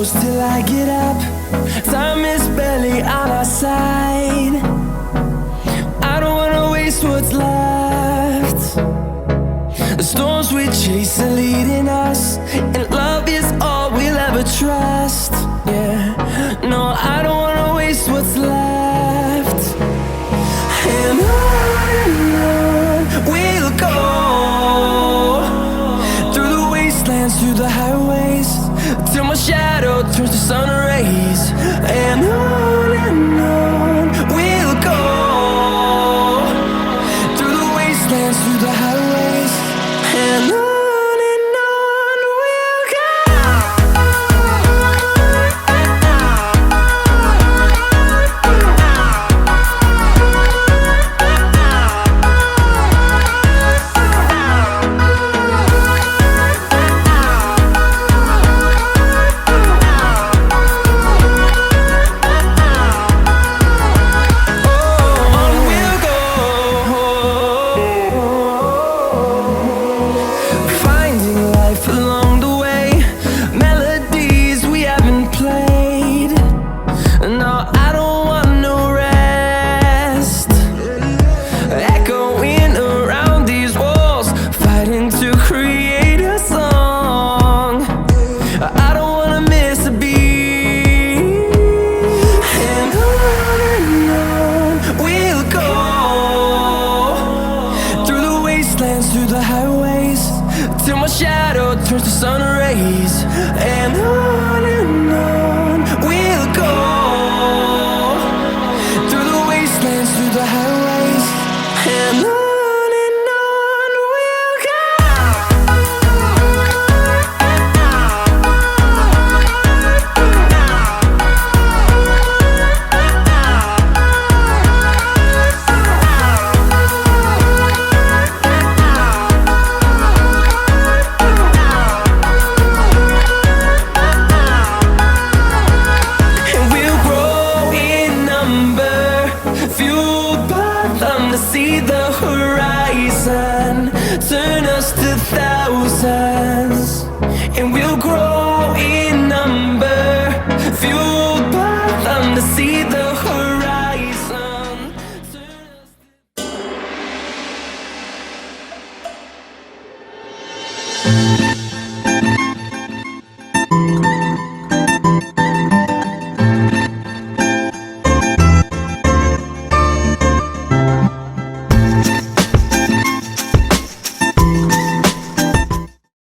close till I get up. Time is barely on our side. I don't wanna waste what's left. The storms we chase are leading us, and love is all we'll ever trust. Yeah, no, I don't wanna waste what's left. And on we'll go, through the wastelands, through the highways, till my shadow turns to sun rays. And on we'll go, through the wastelands, through the highways, and on we'll go. Through the highways, till my shadow turns to sun rays. And